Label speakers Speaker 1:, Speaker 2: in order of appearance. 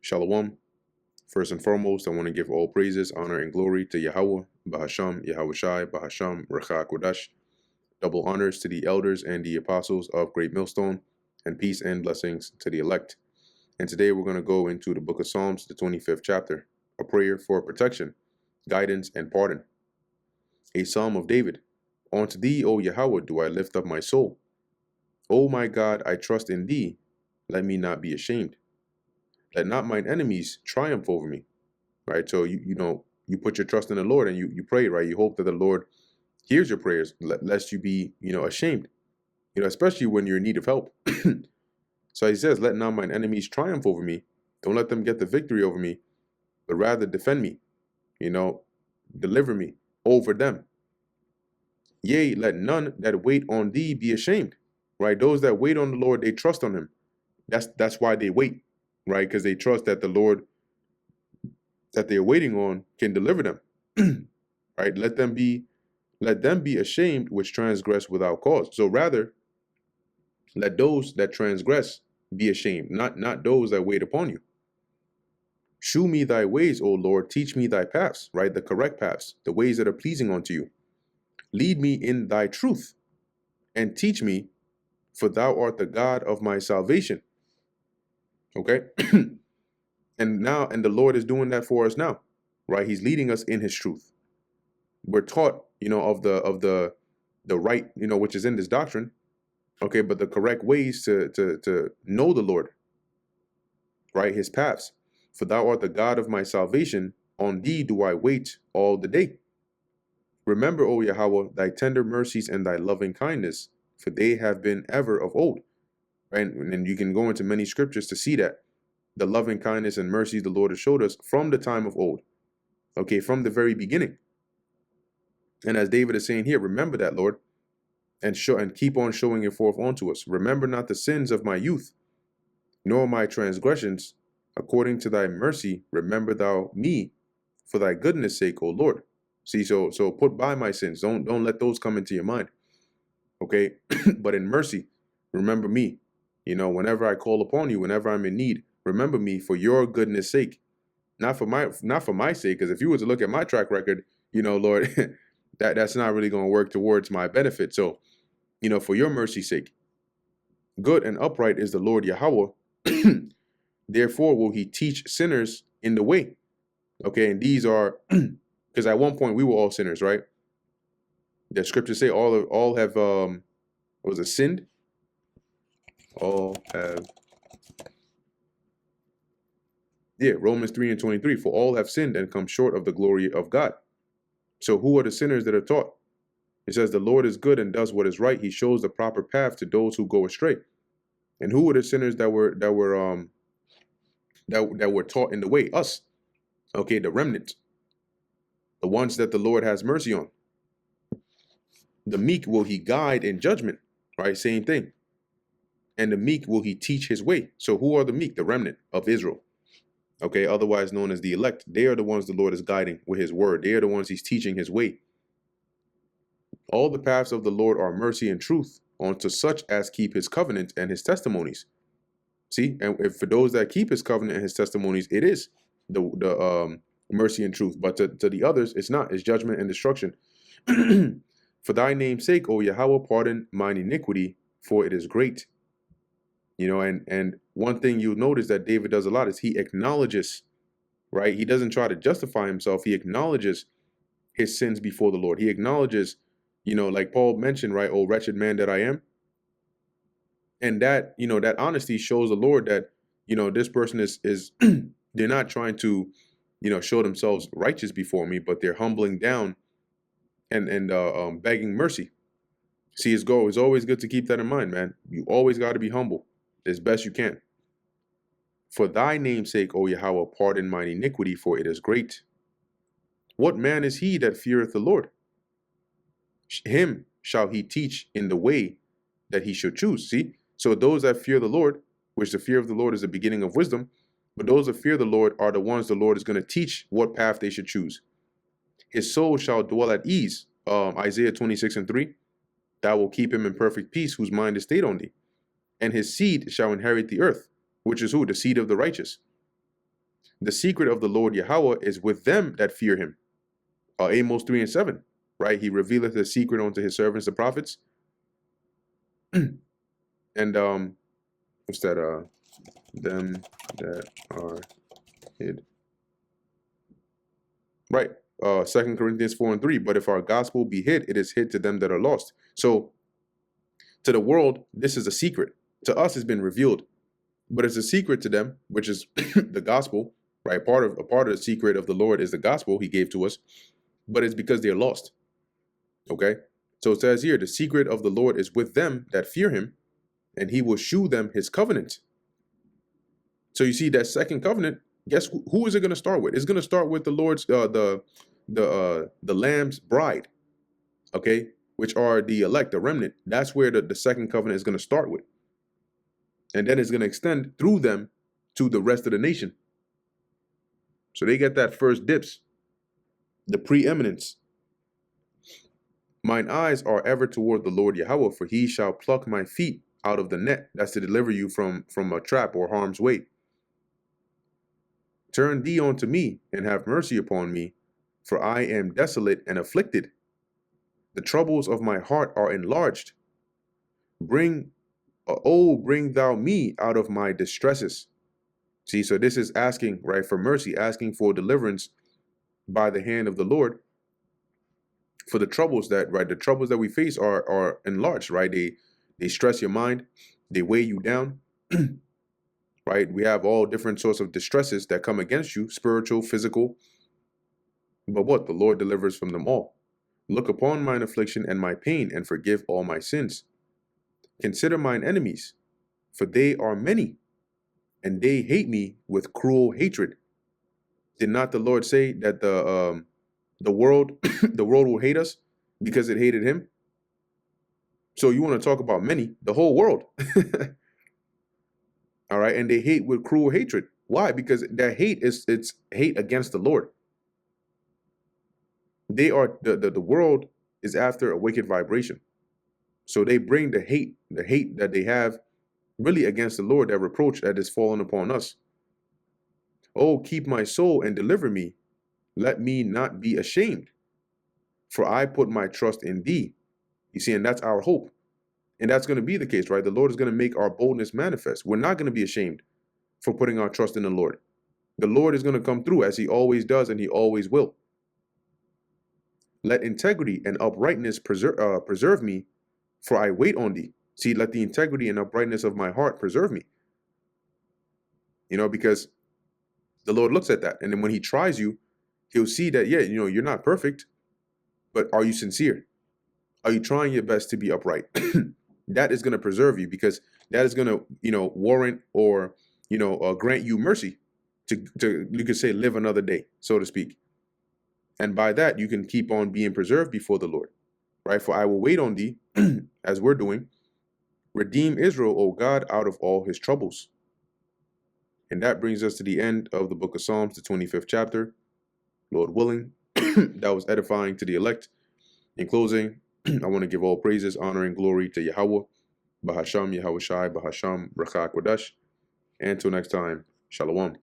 Speaker 1: Shalom. First and foremost, I want to give all praises, honor, and glory to Yahweh, Bahasham, Yahweh Shai, Bahasham, Recha Kodash. Double honors to the elders and the apostles of Great Millstone, and peace and blessings to the elect. And today we're going to go into the book of Psalms, the 25th chapter, a prayer for protection, guidance, and pardon. A psalm of David. Unto thee, O Yahweh, do I lift up my soul. O my God, I trust in thee. Let me not be ashamed. Let not mine enemies triumph over me. Right? So you put your trust in the Lord and you pray, right? You hope that the Lord hears your prayers, lest you be, ashamed, especially when you're in need of help. So he says, let not mine enemies triumph over me. Don't let them get the victory over me, but rather defend me, deliver me over them. Yea, let none that wait on thee be ashamed, right? Those that wait on the Lord, they trust on him. That's why they wait, right? Because they trust that the Lord that they're waiting on can deliver them, right? Let them be ashamed which transgress without cause. So rather, let those that transgress be ashamed, not those that wait upon you. Shew me thy ways, O Lord, teach me thy paths, right? The correct paths, the ways that are pleasing unto you. Lead me in thy truth and teach me, for thou art the God of my salvation. Okay? And the Lord is doing that for us now, right? He's leading us in his truth. We're taught, of the right, which is in this doctrine. Okay, but the correct ways to know the Lord, right? His paths. For thou art the God of my salvation. On thee do I wait all the day. Remember, O Yahweh, thy tender mercies and thy loving kindness, for they have been ever of old. Right? And you can go into many scriptures to see that. The loving kindness and mercy the Lord has showed us from the time of old. Okay, from the very beginning. And as David is saying here, remember that, Lord, and keep on showing it forth unto us. Remember not the sins of my youth, nor my transgressions. According to thy mercy, remember thou me for thy goodness' sake, O Lord. See, so put by my sins. Don't let those come into your mind. Okay, but in mercy, remember me. Whenever I call upon you, whenever I'm in need, remember me for your goodness' sake, not for my sake. Because if you were to look at my track record, Lord, that's not really going to work towards my benefit. So, for your mercy's sake, good and upright is the Lord Yahweh. Therefore will he teach sinners in the way. Okay, and these are because at one point we were all sinners, right? The scriptures say all have was it sinned? All have, Romans 3:23. For all have sinned and come short of the glory of God. So who are the sinners that are taught? It says the Lord is good and does what is right. He shows the proper path to those who go astray. And who were the sinners that were taught in the way? Us. Okay, the remnant. The ones that the Lord has mercy on. The meek will he guide in judgment, right? Same thing. And the meek will he teach his way. So who are the meek? The remnant of Israel. Okay, otherwise known as the elect. They are the ones the Lord is guiding with his word. They are the ones he's teaching his way. All the paths of the Lord are mercy and truth unto such as keep his covenant and his testimonies. See, and if for those that keep his covenant and his testimonies, it is the mercy and truth. But to the others, it's not. It's judgment and destruction. For thy name's sake, O Yahweh, pardon mine iniquity, for it is great. And one thing you'll notice that David does a lot is he acknowledges, right? He doesn't try to justify himself. He acknowledges his sins before the Lord. He acknowledges, like Paul mentioned, right? Oh, wretched man that I am. And that, that honesty shows the Lord that, this person is they're not trying to, show themselves righteous before me, but they're humbling down and begging mercy. See, his goal is always good to keep that in mind, man. You always got to be humble as best you can. For thy name's sake, O Yahweh, pardon mine iniquity, for it is great. What man is he that feareth the Lord? Him shall he teach in the way that he should choose. See? So those that fear the Lord, which the fear of the Lord is the beginning of wisdom, but those that fear the Lord are the ones the Lord is going to teach what path they should choose. His soul shall dwell at ease. Isaiah 26:3. Thou will keep him in perfect peace, whose mind is stayed on thee. And his seed shall inherit the earth, which is who? The seed of the righteous. the secret of the Lord Yahweh is with them that fear him. Amos 3 and 7, right? He revealeth the secret unto his servants, the prophets. And what's that? Them that are hid. Right. 2 Corinthians 4 and 3. But if our gospel be hid, it is hid to them that are lost. So to the world, this is a secret. To us, it's been revealed. But it's a secret to them, which is the gospel, right? A part of the secret of the Lord is the gospel he gave to us, but it's because they're lost. Okay? So it says here, the secret of the Lord is with them that fear him, and he will shew them his covenant. So you see that second covenant, guess who is it going to start with? It's going to start with the Lord's the Lamb's bride, okay, which are the elect, the remnant. That's where the second covenant is going to start with, and then it's going to extend through them to the rest of the nation. So they get that first dips, the preeminence. Mine eyes are ever toward the Lord Yahweh, for he shall pluck my feet out of the net. That's to deliver you from a trap or harm's way. Turn thee unto me, and have mercy upon me, for I am desolate and afflicted. The troubles of my heart are enlarged. Bring thou me out of my distresses. See, so this is asking, right, for mercy, asking for deliverance by the hand of the Lord. For the troubles that, right, the troubles that we face are enlarged, right? They stress your mind, they weigh you down. Right? We have all different sorts of distresses that come against you, spiritual, physical. But what? The Lord delivers from them all. Look upon mine affliction and my pain, and forgive all my sins. Consider mine enemies, for they are many, and they hate me with cruel hatred. Did not the Lord say that the world the world will hate us because it hated him? So you want to talk about many, the whole world. All right, and they hate with cruel hatred. Why? Because that hate it's hate against the Lord. They are the world is after a wicked vibration. So they bring the hate that they have really against the Lord, that reproach that is fallen upon us. Oh, keep my soul and deliver me. Let me not be ashamed, for I put my trust in thee. You see, and that's our hope. And that's going to be the case, right? The Lord is going to make our boldness manifest. We're not going to be ashamed for putting our trust in the Lord. The Lord is going to come through as he always does, and he always will. Let integrity and uprightness preserve me, for I wait on thee. See, let the integrity and uprightness of my heart preserve me. You know, because the Lord looks at that. And then when he tries you, he'll see that, yeah, you know, you're not perfect, but are you sincere? Are you trying your best to be upright? That is going to preserve you, because that is going to, you know, warrant or, you know, grant you mercy to you could say, live another day, so to speak. And by that, you can keep on being preserved before the Lord, right? For I will wait on thee, as we're doing. Redeem Israel, O God, out of all his troubles. And that brings us to the end of the book of Psalms, the 25th chapter. Lord willing, that was edifying to the elect. In closing, I want to give all praises, honor, and glory to Yahweh, Bahasham, Yahweh Shai, Bahasham, Rachak Wadash. And until next time, Shalom.